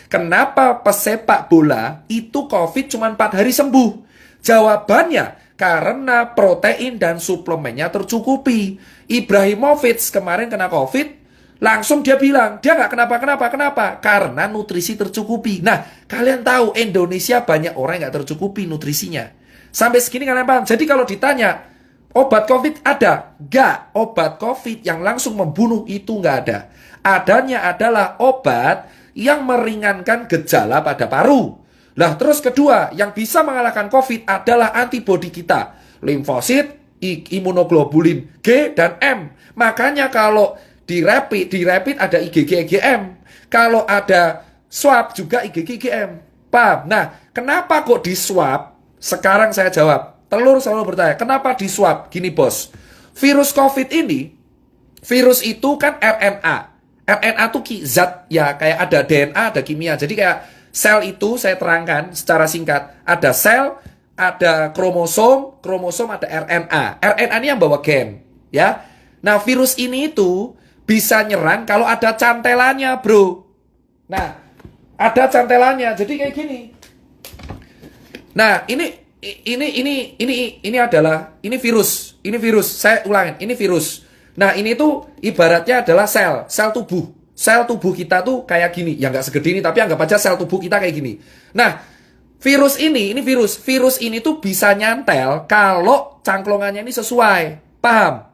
Kenapa pesepak bola itu COVID cuma 4 hari sembuh? Jawabannya, karena protein dan suplemennya tercukupi. Ibrahimovic kemarin kena COVID, langsung dia bilang, dia nggak kenapa-kenapa. Karena nutrisi tercukupi. Nah, kalian tahu Indonesia banyak orang yang nggak tercukupi nutrisinya. Sampai segini kalian paham? Jadi kalau ditanya, obat COVID ada? Nggak. Obat COVID yang langsung membunuh itu nggak ada. Adanya adalah obat yang meringankan gejala pada paru. Nah, terus kedua, yang bisa mengalahkan COVID adalah antibodi kita. Limfosit, imunoglobulin G dan M. Makanya kalau di rapid ada IgG IgM. Kalau ada swab juga IgG IgM. Paham? Nah, kenapa kok di swab? Sekarang saya jawab. Telur selalu bertanya, kenapa di swab? Gini bos, virus COVID ini, virus itu kan RNA. RNA itu zat ya, kayak ada DNA, ada kimia. Jadi kayak sel itu saya terangkan secara singkat. Ada sel, ada kromosom, kromosom ada RNA. RNA ini yang bawa gen, ya. Nah, virus ini itu bisa nyerang kalau ada cantelannya, bro. Nah, ada cantelannya. Jadi kayak gini. Nah, ini adalah virus. Ini virus. Saya ulangin, ini virus. Nah, ini tuh ibaratnya adalah sel tubuh. Sel tubuh kita tuh kayak gini. Ya nggak segede ini, tapi anggap aja sel tubuh kita kayak gini. Nah, virus ini virus. Virus ini tuh bisa nyantel kalau cangklongannya ini sesuai. Paham?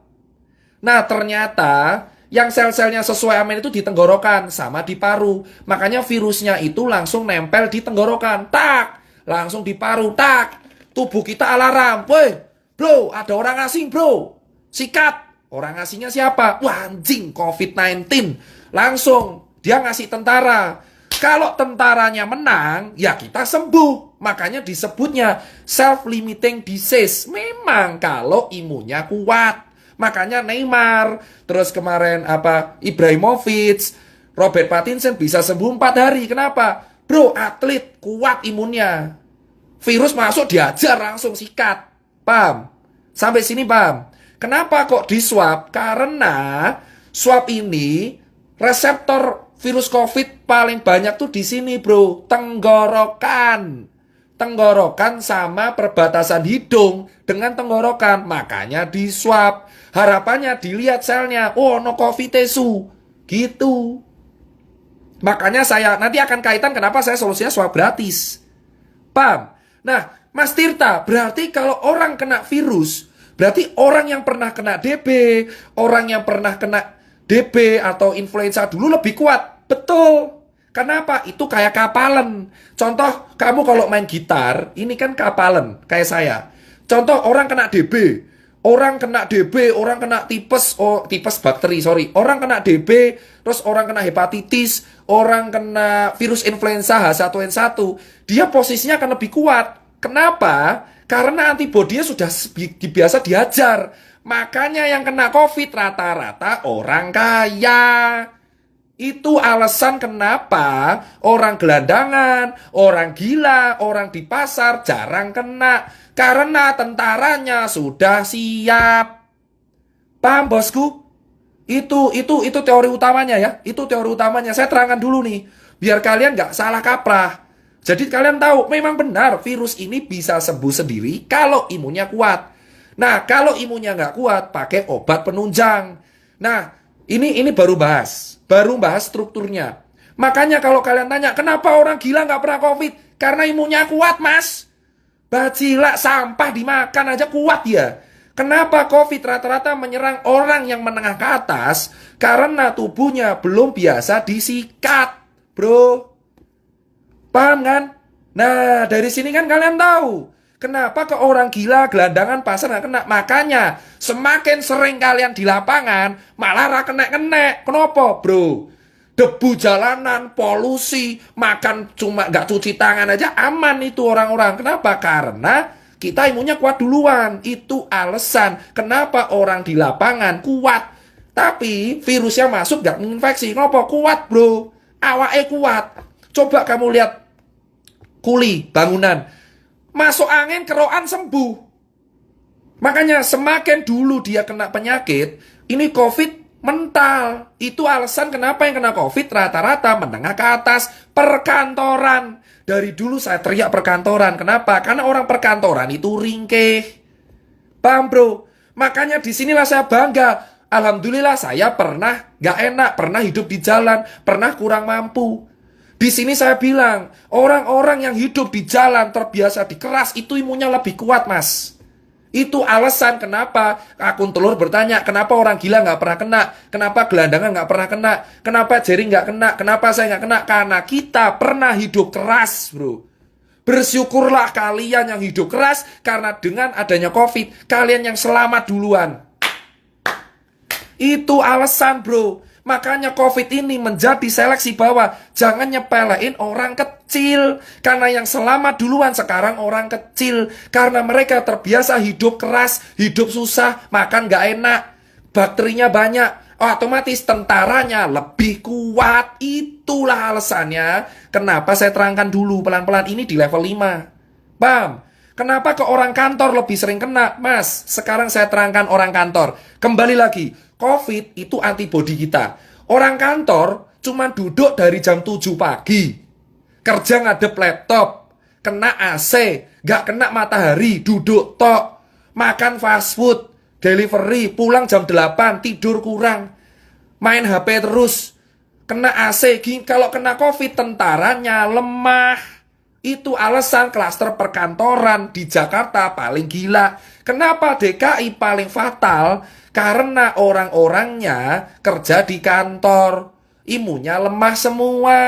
Nah, ternyata yang sel-selnya sesuai amin itu di tenggorokan sama di paru. Makanya virusnya itu langsung nempel di tenggorokan. Tak! Langsung di paru. Tak! Tubuh kita alarm. Woi, bro, ada orang asing, bro. Sikat. Orang asingnya siapa? Wah, anjing, COVID-19. Langsung dia ngasih tentara. Kalau tentaranya menang, ya kita sembuh. Makanya disebutnya self-limiting disease. Memang kalau imunnya kuat. Makanya Neymar, terus kemarin Ibrahimovic, Robert Pattinson bisa sembuh 4 hari. Kenapa? Bro, atlet kuat imunnya. Virus masuk diajar langsung sikat. Paham? Sampai sini paham? Kenapa kok di swab? Karena swab ini reseptor virus COVID paling banyak tuh di sini, bro. Tenggorokan. Tenggorokan sama perbatasan hidung dengan tenggorokan. Makanya di swab. Harapannya dilihat selnya. Oh, no COVID tesu. Gitu. Makanya saya nanti akan kaitan kenapa saya solusinya swab gratis. Paham? Nah, Mas Tirta, berarti kalau orang kena virus, berarti orang yang pernah kena DB, orang yang pernah kena DB atau influenza dulu lebih kuat. Betul. Kenapa? Itu kayak kapalan. Contoh, kamu kalau main gitar, ini kan kapalan, kayak saya. Contoh, orang kena DB, orang kena DB, orang kena tipes, tipes bakteri, sorry. Orang kena DB, terus orang kena hepatitis, orang kena virus influenza H1N1, dia posisinya akan lebih kuat. Kenapa? Karena antibodinya sudah biasa diajar. Makanya yang kena COVID rata-rata orang kaya. Itu alasan kenapa orang gelandangan, orang gila, orang di pasar jarang kena. Karena tentaranya sudah siap. Paham bosku? Itu teori utamanya ya. Itu teori utamanya. Saya terangkan dulu nih. Biar kalian nggak salah kaprah. Jadi kalian tahu, memang benar virus ini bisa sembuh sendiri kalau imunnya kuat. Nah, kalau imunnya nggak kuat, pakai obat penunjang. Nah, ini baru bahas strukturnya. Makanya kalau kalian tanya, kenapa orang gila nggak pernah COVID? Karena imunnya kuat, mas. Bacilak sampah dimakan aja kuat ya. Kenapa COVID rata-rata menyerang orang yang menengah ke atas? Karena tubuhnya belum biasa disikat, bro. Paham kan? Nah, dari sini kan kalian tahu kenapa ke orang gila, gelandangan, pasar nggak kena. Makanya semakin sering kalian di lapangan malah kena. Kenapa, bro? Debu jalanan, polusi, makan cuma nggak cuci tangan aja aman itu orang-orang. Kenapa? Karena kita imunnya kuat duluan. Itu alasan kenapa orang di lapangan kuat. Tapi virusnya masuk nggak menginfeksi. Kenapa? Kuat, bro. Awake kuat. Coba kamu lihat kuli, bangunan. Masuk angin, kerokan sembuh. Makanya semakin dulu dia kena penyakit, ini COVID Mental. Itu alasan kenapa yang kena COVID rata-rata menengah ke atas. Perkantoran. Dari dulu saya teriak perkantoran. Kenapa? Karena orang perkantoran itu ringkih. Paham bro? Makanya disinilah saya bangga. Alhamdulillah saya pernah gak enak, pernah hidup di jalan, pernah kurang mampu. Di sini saya bilang, orang-orang yang hidup di jalan terbiasa dikeras itu imunnya lebih kuat mas. Itu alasan kenapa akun telur bertanya, kenapa orang gila nggak pernah kena, kenapa gelandangan nggak pernah kena, kenapa Jerry nggak kena, kenapa saya nggak kena, karena kita pernah hidup keras bro. Bersyukurlah kalian yang hidup keras, karena dengan adanya COVID, kalian yang selamat duluan. Itu alasan bro. Makanya COVID ini menjadi seleksi bahwa jangan nyepelein orang kecil. Karena yang selamat duluan sekarang orang kecil. Karena mereka terbiasa hidup keras, hidup susah, makan gak enak. Bakterinya banyak. Otomatis tentaranya lebih kuat. Itulah alasannya kenapa saya terangkan dulu pelan-pelan ini di level 5. Paham? Kenapa ke orang kantor lebih sering kena? Mas, sekarang saya terangkan orang kantor. Kembali lagi. COVID itu antibodi kita. Orang kantor cuma duduk dari jam 7 pagi. Kerja ngadep laptop. Kena AC. Gak kena matahari. Duduk tok. Makan fast food. Delivery. Pulang jam 8. Tidur kurang. Main HP terus. Kena AC. Kalau kena COVID tentaranya lemah. Itu alasan klaster perkantoran di Jakarta paling gila. Kenapa DKI paling fatal? Karena orang-orangnya kerja di kantor. Imunnya lemah semua.